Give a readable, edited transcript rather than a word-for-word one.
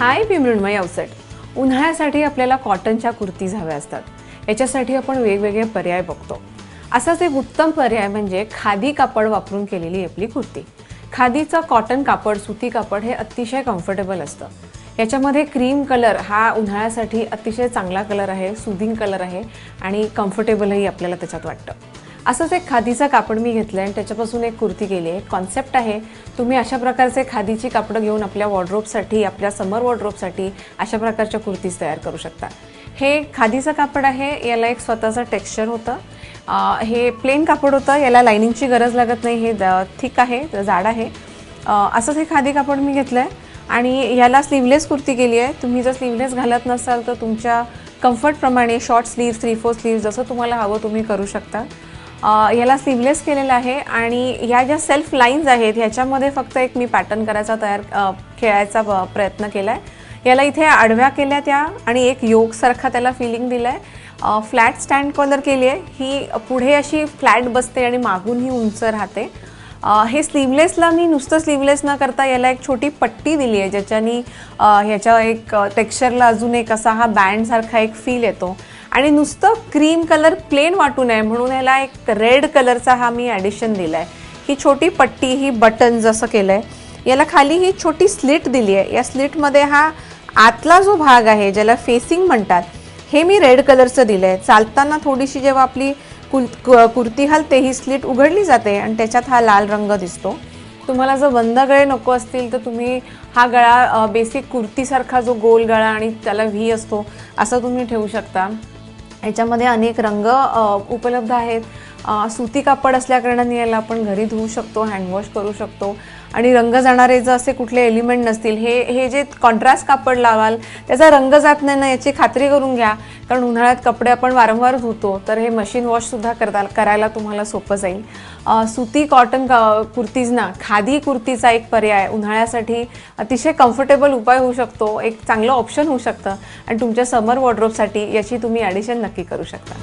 हाय, मी मृण्मयी अवचट. उन्हाळ्यासाठी आपल्याला कॉटनच्या कुर्तीज हव्या असतात. याच्यासाठी आपण वेगवेगळे पर्याय बघतो. असाच एक उत्तम पर्याय म्हणजे खादी कापड वापरून केलेली आपली कुर्ती. खादीचं कॉटन कापड, सुती कापड हे अतिशय कम्फर्टेबल असतं. याच्यामध्ये क्रीम कलर हा उन्हाळ्यासाठी अतिशय चांगला कलर आहे, सुदिंग कलर आहे आणि कम्फर्टेबलही आपल्याला त्याच्यात वाटतं. असंच एक खादीचं कापड मी घेतलं आणि त्याच्यापासून एक कुर्ती केली आहे. कॉन्सेप्ट आहे, तुम्ही अशा प्रकारचे खादीची कापडं घेऊन आपल्या वॉर्डरोबसाठी, आपल्या समर वॉर्डरोबसाठी अशा प्रकारच्या कुर्तीज तयार करू शकता. हे खादीचं कापड आहे, याला एक स्वतःचं टेक्स्चर होतं. हे प्लेन कापड होतं, याला लाइनिंगची गरज लागत नाही. हे थिक आहे, जाड आहे. असंच हे खादी कापड मी घेतलं आहे आणि याला स्लीवलेस कुर्ती केली आहे. तुम्ही जर स्लीवलेस घालत नसाल तर तुमच्या कम्फर्टप्रमाणे शॉर्ट स्लीव्ज, 3/4 स्लीव्ज जसं तुम्हाला हवं तुम्ही करू शकता. याला स्लीवलेस केलेलं आहे आणि या ज्या सेल्फ लाईन्स आहेत ह्याच्यामध्ये फक्त एक मी पॅटर्न खेळायचा प्रयत्न केला आहे. याला इथे आडव्या केल्या त्या आणि एक योगसारखा त्याला फिलिंग दिलं आहे. फ्लॅट स्टँड कॉलर केली आहे. ही पुढे अशी फ्लॅट बसते आणि मागून ही उंच राहते. हे स्लीवलेसला मी नुसतं स्लीवलेस न करता याला एक छोटी पट्टी दिली आहे ज्याच्यानी ह्याच्या एक टेक्स्चरला अजून एक असा हा बँडसारखा एक फील येतो. आणि नुसतं क्रीम कलर प्लेन वाटू नये म्हणून याला एक रेड कलरचा हा मी ॲडिशन दिला आहे. ही छोटी पट्टी, ही बटन जसं केलं आहे. याला खाली ही छोटी स्लिट दिली आहे. या स्लिटमध्ये हा आतला जो भाग आहे ज्याला फेसिंग म्हणतात हे मी रेड कलरचं दिलं आहे. चालताना थोडीशी जेव्हा आपली कुर्ती हलते ही स्लिट उघडली जाते आणि त्याच्यात हा लाल रंग दिसतो. तुम्हाला जर बंद गळे नको असतील तर तुम्ही हा गळा बेसिक कुर्तीसारखा जो गोल गळा आणि त्याला व्ही असतो असं तुम्ही ठेवू शकता. याच्यामध्ये अनेक रंग उपलब्ध आहेत. सुती कापड असल्याकारणाने याला आपण घरी धुवू शकतो, हँडवॉश करू शकतो आणि रंग जाणारे जर असे कुठले एलिमेंट नसतील, हे जे कॉन्ट्रास्ट कापड लावाल त्याचा रंग जात नाही ना याची खात्री करून घ्या. कारण उन्हाळ्यात कपडे आपण वारंवार धुतो तर हे मशीन वॉशसुद्धा करायला तुम्हाला सोपं जाईल. सुती कॉटन कुर्तीजना खादी कुर्तीचा एक पर्याय उन्हाळ्यासाठी अतिशय कम्फर्टेबल उपाय होऊ शकतो, एक चांगलं ऑप्शन होऊ शकतं आणि तुमच्या समर वॉर्डरोबसाठी याची तुम्ही ॲडिशन नक्की करू शकता.